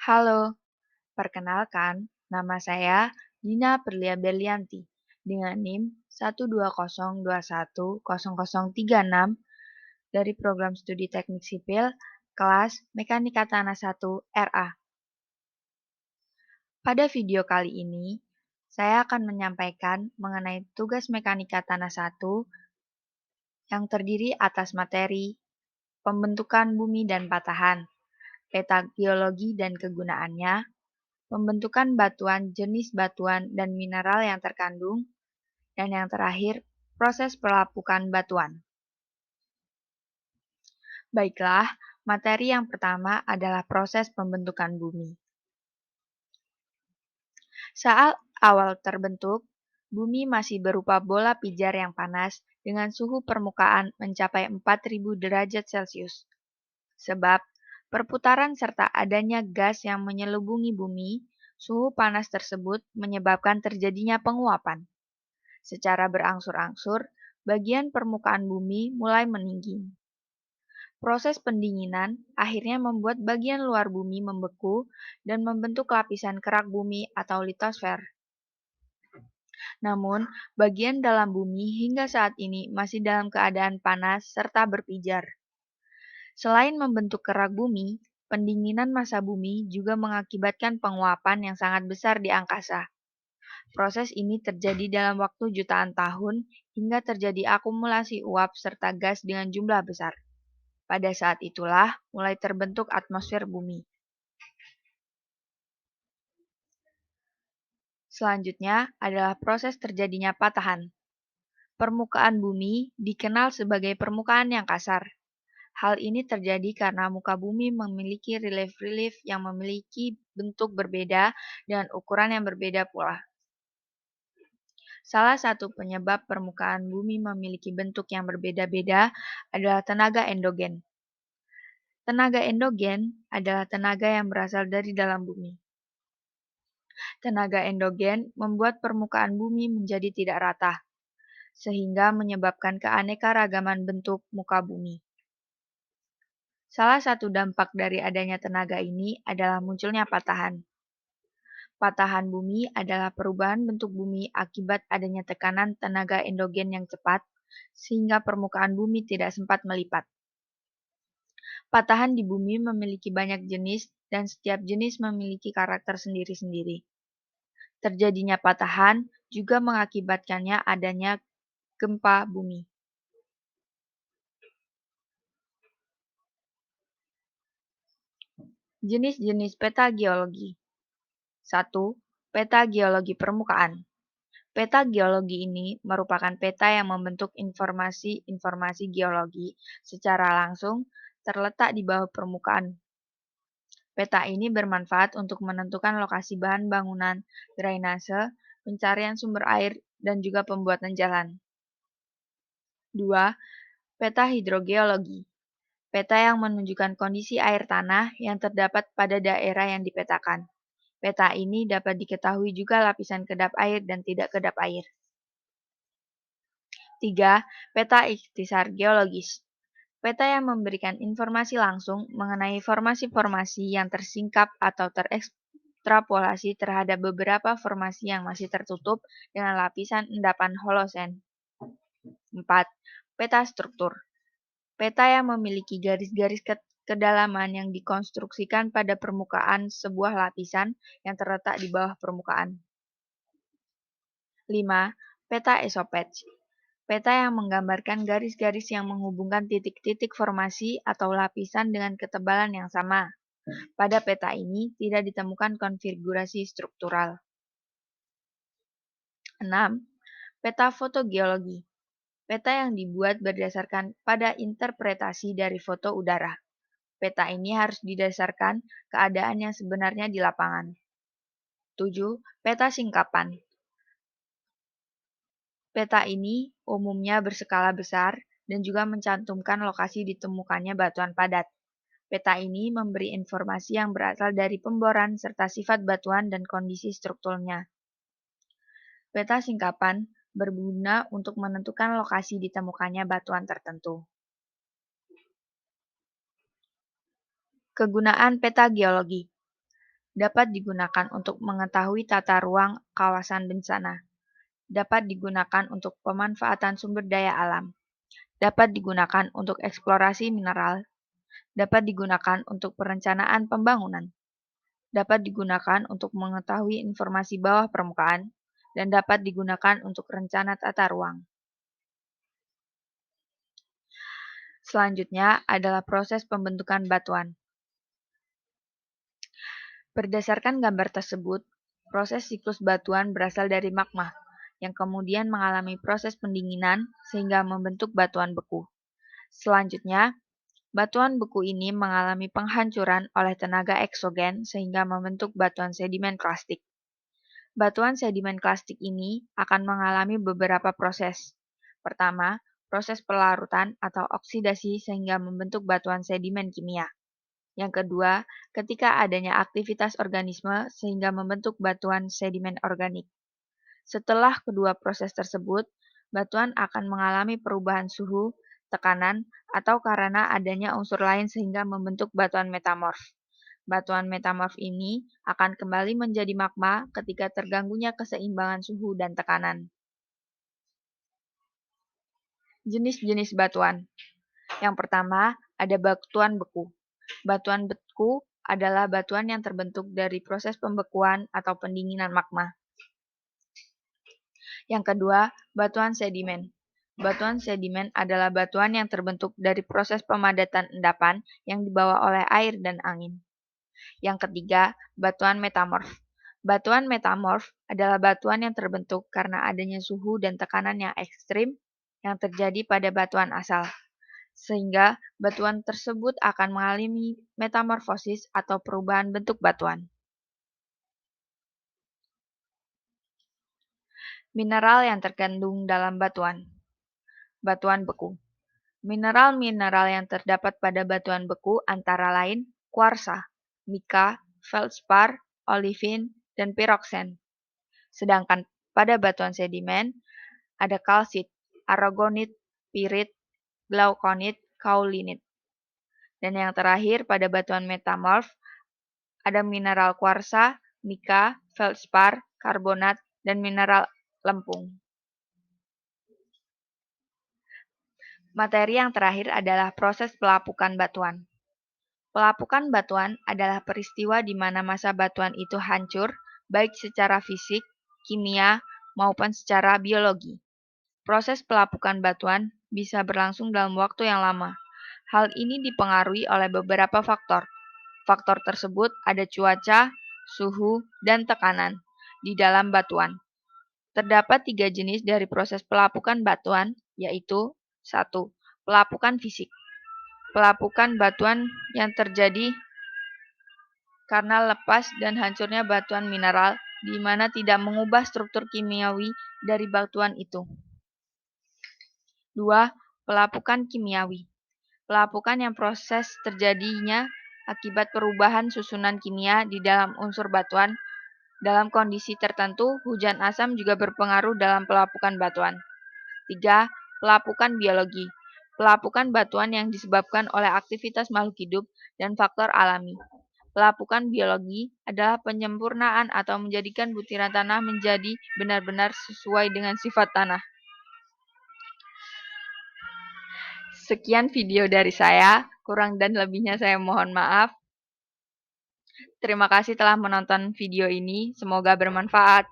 Halo, perkenalkan, nama saya Dina Perlia Berlianti dengan NIM 120210036 dari Program Studi Teknik Sipil kelas Mekanika Tanah 1 RA. Pada video kali ini, saya akan menyampaikan mengenai tugas Mekanika Tanah 1 yang terdiri atas materi pembentukan bumi dan patahan, peta geologi dan kegunaannya, pembentukan batuan, jenis batuan, dan mineral yang terkandung, dan yang terakhir, proses pelapukan batuan. Baiklah, materi yang pertama adalah proses pembentukan bumi. Saat awal terbentuk, bumi masih berupa bola pijar yang panas dengan suhu permukaan mencapai 4000 derajat Celcius. Sebab perputaran serta adanya gas yang menyelubungi bumi, suhu panas tersebut menyebabkan terjadinya penguapan. Secara berangsur-angsur, bagian permukaan bumi mulai meninggi. Proses pendinginan akhirnya membuat bagian luar bumi membeku dan membentuk lapisan kerak bumi atau litosfer. Namun, bagian dalam bumi hingga saat ini masih dalam keadaan panas serta berpijar. Selain membentuk kerak bumi, pendinginan massa bumi juga mengakibatkan penguapan yang sangat besar di angkasa. Proses ini terjadi dalam waktu jutaan tahun hingga terjadi akumulasi uap serta gas dengan jumlah besar. Pada saat itulah mulai terbentuk atmosfer bumi. Selanjutnya adalah proses terjadinya patahan. Permukaan bumi dikenal sebagai permukaan yang kasar. Hal ini terjadi karena muka bumi memiliki relief-relief yang memiliki bentuk berbeda dan ukuran yang berbeda pula. Salah satu penyebab permukaan bumi memiliki bentuk yang berbeda-beda adalah tenaga endogen. Tenaga endogen adalah tenaga yang berasal dari dalam bumi. Tenaga endogen membuat permukaan bumi menjadi tidak rata, sehingga menyebabkan keanekaragaman bentuk muka bumi. Salah satu dampak dari adanya tenaga ini adalah munculnya patahan. Patahan bumi adalah perubahan bentuk bumi akibat adanya tekanan tenaga endogen yang cepat, sehingga permukaan bumi tidak sempat melipat. Patahan di bumi memiliki banyak jenis, dan setiap jenis memiliki karakter sendiri-sendiri. Terjadinya patahan juga mengakibatkannya adanya gempa bumi. Jenis-jenis peta geologi. 1. Peta geologi permukaan. Peta geologi ini merupakan peta yang membentuk informasi-informasi geologi secara langsung terletak di bawah permukaan. Peta ini bermanfaat untuk menentukan lokasi bahan bangunan, drainase, pencarian sumber air, dan juga pembuatan jalan. 2. Peta hidrogeologi. Peta yang menunjukkan kondisi air tanah yang terdapat pada daerah yang dipetakan. Peta ini dapat diketahui juga lapisan kedap air dan tidak kedap air. 3. Peta ikhtisar geologis. Peta yang memberikan informasi langsung mengenai formasi-formasi yang tersingkap atau terekstrapolasi terhadap beberapa formasi yang masih tertutup dengan lapisan endapan holosen. 4. Peta struktur. Peta yang memiliki garis-garis kedalaman yang dikonstruksikan pada permukaan sebuah lapisan yang terletak di bawah permukaan. 5. Peta esopage. Peta yang menggambarkan garis-garis yang menghubungkan titik-titik formasi atau lapisan dengan ketebalan yang sama. Pada peta ini tidak ditemukan konfigurasi struktural. 6. Peta fotogeologi. Peta yang dibuat berdasarkan pada interpretasi dari foto udara. Peta ini harus didasarkan keadaan yang sebenarnya di lapangan. 7. Peta singkapan. Peta ini umumnya berskala besar dan juga mencantumkan lokasi ditemukannya batuan padat. Peta ini memberi informasi yang berasal dari pemboran serta sifat batuan dan kondisi strukturnya. Peta singkapan berguna untuk menentukan lokasi ditemukannya batuan tertentu. Kegunaan peta geologi. dapat digunakan untuk mengetahui tata ruang kawasan bencana, dapat digunakan untuk pemanfaatan sumber daya alam, dapat digunakan untuk eksplorasi mineral, dapat digunakan untuk perencanaan pembangunan, dapat digunakan untuk mengetahui informasi bawah permukaan, dan dapat digunakan untuk rencana tata ruang. Selanjutnya adalah proses pembentukan batuan. Berdasarkan gambar tersebut, proses siklus batuan berasal dari magma, yang kemudian mengalami proses pendinginan sehingga membentuk batuan beku. Selanjutnya, batuan beku ini mengalami penghancuran oleh tenaga eksogen sehingga membentuk batuan sedimen klastik. Batuan sedimen klastik ini akan mengalami beberapa proses. Pertama, proses pelarutan atau oksidasi sehingga membentuk batuan sedimen kimia. Yang kedua, ketika adanya aktivitas organisme sehingga membentuk batuan sedimen organik. Setelah kedua proses tersebut, batuan akan mengalami perubahan suhu, tekanan, atau karena adanya unsur lain sehingga membentuk batuan metamorf. Batuan metamorf ini akan kembali menjadi magma ketika terganggunya keseimbangan suhu dan tekanan. Jenis-jenis batuan. Yang pertama, ada batuan beku. Batuan beku adalah batuan yang terbentuk dari proses pembekuan atau pendinginan magma. Yang kedua, batuan sedimen. Batuan sedimen adalah batuan yang terbentuk dari proses pemadatan endapan yang dibawa oleh air dan angin. Yang ketiga, batuan metamorf. Batuan metamorf adalah batuan yang terbentuk karena adanya suhu dan tekanan yang ekstrim yang terjadi pada batuan asal, sehingga batuan tersebut akan mengalami metamorfosis atau perubahan bentuk batuan. Mineral yang terkandung dalam batuan. Batuan beku. Mineral-mineral yang terdapat pada batuan beku antara lain kuarsa, mika, feldspar, olivin, dan piroxen. Sedangkan pada batuan sedimen ada kalsit, aragonit, pirit, glaukonit, kaulinit. Dan yang terakhir pada batuan metamorf ada mineral kuarsa, mika, feldspar, karbonat, dan mineral lempung. Materi yang terakhir adalah proses pelapukan batuan. Pelapukan batuan adalah peristiwa di mana massa batuan itu hancur, baik secara fisik, kimia, maupun secara biologi. Proses pelapukan batuan bisa berlangsung dalam waktu yang lama. Hal ini dipengaruhi oleh beberapa faktor. Faktor tersebut ada cuaca, suhu, dan tekanan di dalam batuan. Terdapat 3 jenis dari proses pelapukan batuan, yaitu 1. Pelapukan fisik. Pelapukan batuan yang terjadi karena lepas dan hancurnya batuan mineral di mana tidak mengubah struktur kimiawi dari batuan itu. 2. Pelapukan kimiawi. Pelapukan yang proses terjadinya akibat perubahan susunan kimia di dalam unsur batuan. Dalam kondisi tertentu, hujan asam juga berpengaruh dalam pelapukan batuan. 3. Pelapukan biologi. Pelapukan batuan yang disebabkan oleh aktivitas makhluk hidup dan faktor alami. Pelapukan biologi adalah penyempurnaan atau menjadikan butiran tanah menjadi benar-benar sesuai dengan sifat tanah. Sekian video dari saya, kurang dan lebihnya saya mohon maaf. Terima kasih telah menonton video ini, semoga bermanfaat.